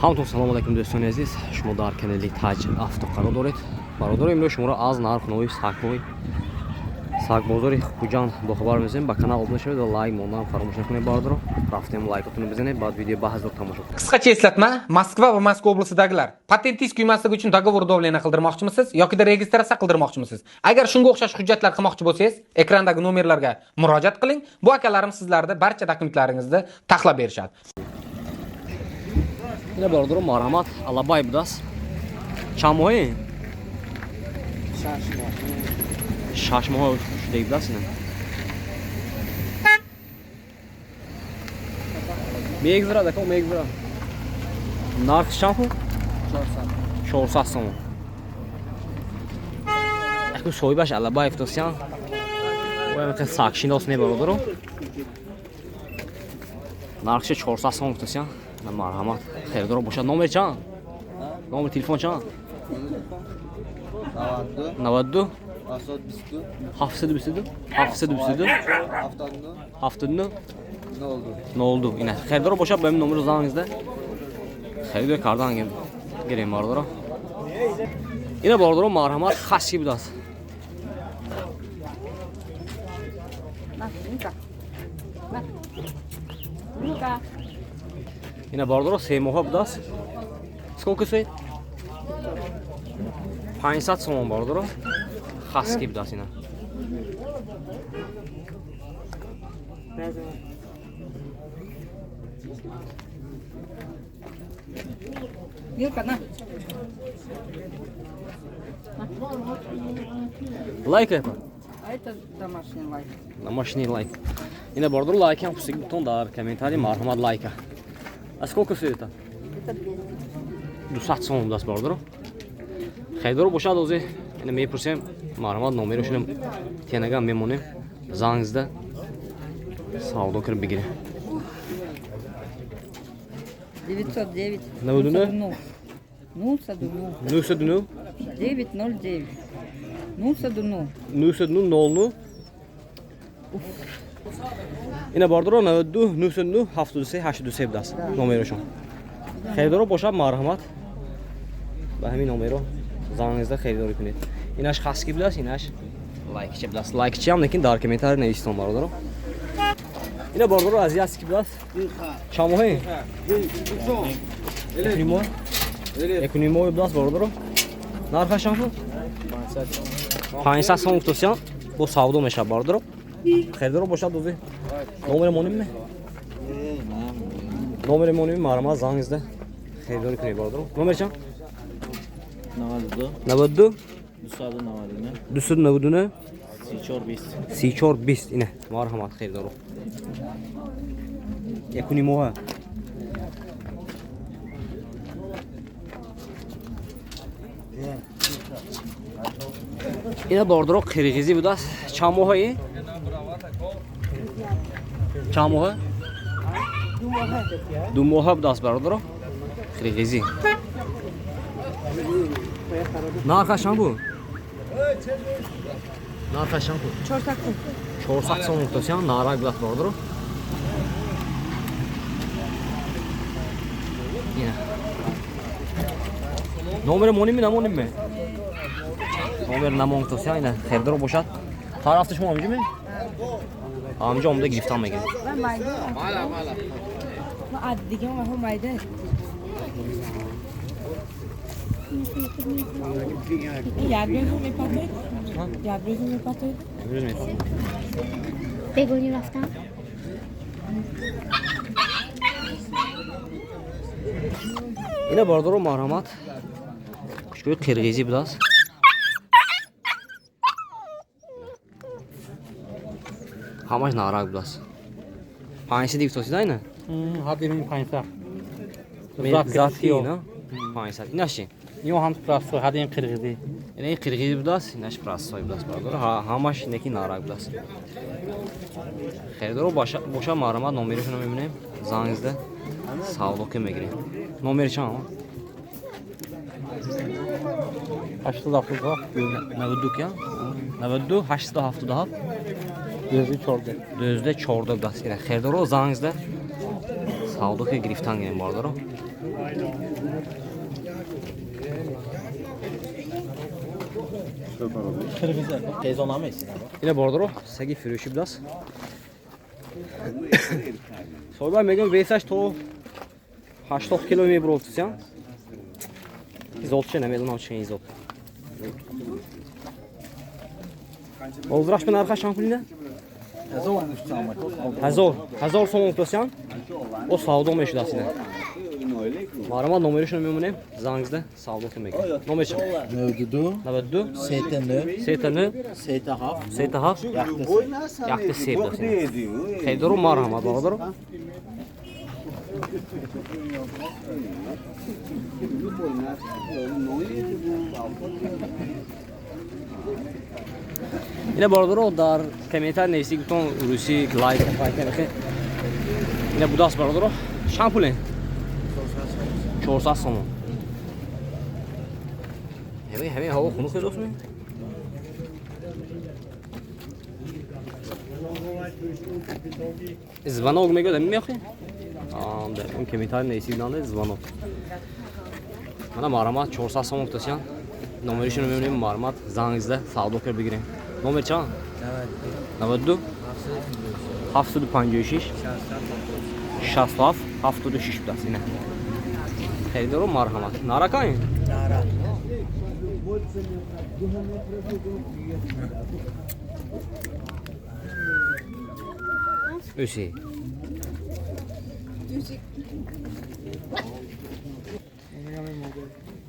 ҳаматон салом алайкум дӯстони азиз, шумо дар канали Taj Авто қарор доред. Бародаро имрӯз шуморо аз нархнои сагбозори Хуҷанд бохабар мезанем. Ба канал озна шавед ва лайк мондан фаромӯш накунед. Бародаро рафтем лайкатуну бизанед, баъд видео баҳзор тамошо кунед. Qisqacha eslatma, Moskva va Moskva oblasidagilar patentingiz kuymasligi uchun dogovor davleniya qildirmoqchimisiz yoki registratsiya qildirmoqchimisiz? Agar shunga o'xshash hujjatlar qilmoqchi bo'lsangiz, ekrandagi nomerlarga murojaat qiling. Bu akalarim sizlarga barcha dokumentlaringizni taxlab berishadi. Ина бародаро марҳамат алабай будааст. Чанд моҳе? 6 моҳ шуда будааст ина. Мегзарад ака, мегзарад. Нархи чанд пул? 400 сом. Аку соҳибаш алабай футосян. Вай мека сакшиндос не бародаро. Нархи 400 сом футосян. Марҳамат. Хердоро бошад. Номер чанд? Номер телефон чанд? 92 722 722 79 02. Ина хердоро бошад, ба ин номер зангизда херидор кардан гирем бародаро. Ина бародаро марҳамат хаски будааст. Ина бародаро 3 моҳа будааст. Сколько стоит? 500 сом бародаро. Хаски будааст ина. Лайк это? А это домашний лайк. Домашний лайк. Ина бародаро лайкам пустик бутон дар комментарий марҳамат лайка. А сколько стоит это? Это 200. 200 сом будааст бародаро. Хердоро бошад озе. Ина мепурсем марҳамат номерошонам тенагам мемонем. Зангизда савдо кириб бигирем. 909. 99 0 909. 909. 900 ина бародаро 92 909 73 83 будааст номерошон. Херидоро бошад марҳамат ба ҳамин номеро зангизда херидорӣ кунед. Инаш хаски будааст, инаш лайкча будааст. Лайкчаам лекин дар комментарий навистон бародаро. Ина бародаро азияски будааст. Чанд моҳе? Екуни моҳе будааст бародаро. Нархаш чанд буд? 500 сом футосян бо савдо мешавад бародаро. Херидоро бошад озе. Номер моним? Номер моним марҳамат зангизда херидорӣ кунед бародаро. Номер чанд? 92 299 3420 ина марҳамат херидоро. Якуни моҳа. Ина бародаро қирғизӣ будааст. Чанд моҳаи? Чанд моҳа? 2 моҳа будааст бародаро. Қирғизӣ. Нархаш чанд буд? Нархаш чанд буд? 400 сом футосян нарак будааст бародаро. Ина. Номер моними намониме? Номер намон футосян ина хердоро бошад. Тарафти шумо ҳамҷиме? ҳамҷа омада гирифтан мегирем. ما عاد دیگه ما هم مایده. یک روز میپاتید؟ یک روز میپاتید؟ امروز میپاتم. بگونی رفتم. اینا باردارو مرحمت. کشکوی قرقیزی بداست. همش نارک بداست. 500 توسی داینه؟ Hadi min 500. Zaتی نه؟ 500. ایناش چی؟ Yo ham praso, hadi in qirg'izi. این قرقیزی بداست. ایناش پرستای بداست باردارو. همش نکی نارک بداست. خریدارو باشه مرحمت نمرهشون رو میبینیم. زنگزده ساوضو که میگیریم. نمره چند؟ 872. 92 کیا؟ 92 877 214. 214 بداست. خریدارو زنگزده ساوضو که گرفتن گیریم باردارو. اینا باردارو سگی فروشی بداست صاحب میگم ویسش تو 80 کیلو میبرد زود چه نمیدونم چه این زود Oldraş ben arka şampulina? 1000 so'm o'tasiyan. O savdo meshudasine. Marama nomerishini me'monam, zangizda savdo qilmagan. Nomer chi? 92 Setahaf Yaxti sevdasine. Xeydoru marhamat bog'dor. اینا باردارو در کمیتر نیستی گفتم روسی لایت فایتر که اینا بوداست باردارو شامپولین 400 سوم همه هوا خونو خیلی دوست می زبانوگ میگه دمی میخی در اون کمیتر نیستی دانه زبانوگ من مرامات 400 سوم گفتم نمرشون میبینیم مرامات زنگزده سعودو کر بگیریم نمر چند؟ 92 756 67 76 بدست اینه خیلی دارو مرحمت نارا کایی؟ نارا ösi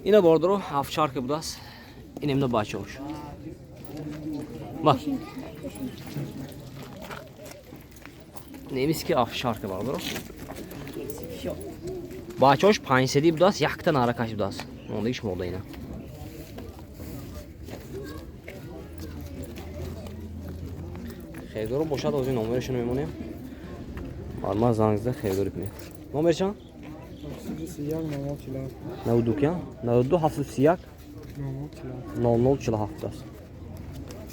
اینه باردارو افشار که بدست این امده بچه هاش bak neymiş ki afşar ki vardır o Bachoş pansedi budas yaktan ara kaç budas onda iş mi oldu yine Xeydoru boşa da özün nomeri şunu memonuyum Arma zangızda xeydoru ipmi Nomer çan? Navduk ya? Navdu hafif siyak 00 çila haftas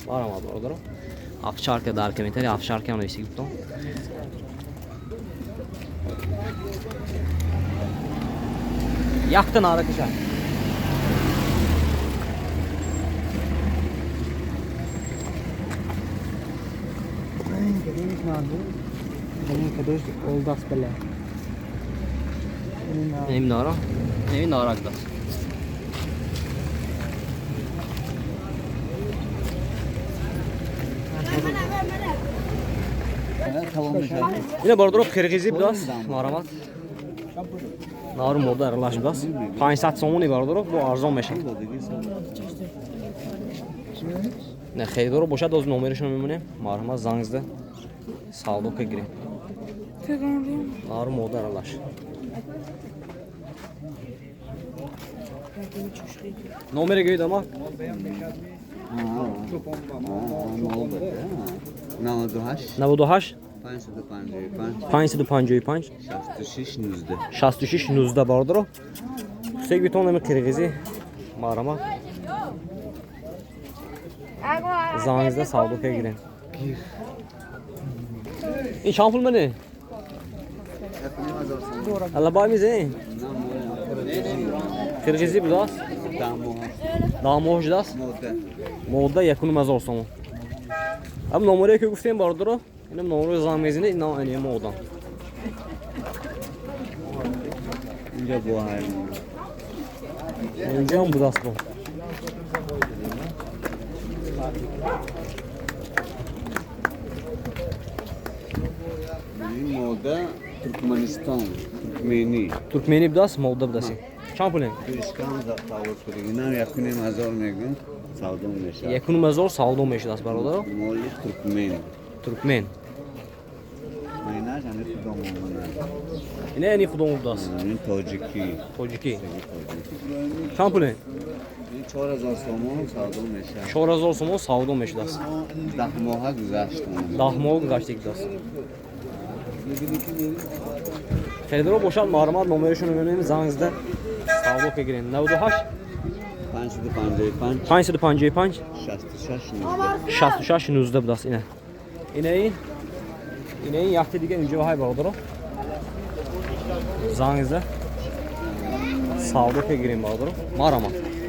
Aramadı orada. Afşarka dar kemeteri afşarka onu istik tuttum. Yaktın ara kışa. Benim nara. Benim nara aktas. Yine bordoro Qirg'izi bidas, maramat. Nar moda aralash bidas. 500 so'mni bordoro bu arzon mesh. Ne xeydoro boshad o'z nomerishini me'monim. Marhamat zangizda savdo qilgiring. Nar moda aralash. Nomeri go'ydama? 98 555 66 19 باردارو سگ بیتون نمی قرقیزی مارما زانگزده سعودو که گیرن این شامپول منه الله بای میزه قرقیزی بداست داموش داست موده یکون مزار سومو اب نمره که گفتیم باردارو اینم نمره زامزینه اینا اینه مودا اینجا bu hayır. اینجا هم بوداست bu. این مودا ترکمنستان Türkmeni بداست مودا بداسی. چند پوله؟ Türkistan da tavır kuruyor. İnar yakın mazor megun savdon meşa. یکون مزار سعودو میشه دست برادر. Moli Türkmen. Türkmen. Mayna jane kudamona. اینه اینی خودمون بداست. این تاجیکی. تاجیکی. چند پوله؟ این 4000 so'm savdon meşa. 4000 so'm savdo میشه دست. 10 ماه گذشت. 10 ماه گذشته دست. خیلی boşalt marmar numarasını önemli zangizde savdo بگیرین 98 555 66 19 بداست اینه اینه این یختی دیگه اینجا های باردارو زangizde savdo giring bardorim. Marhamat.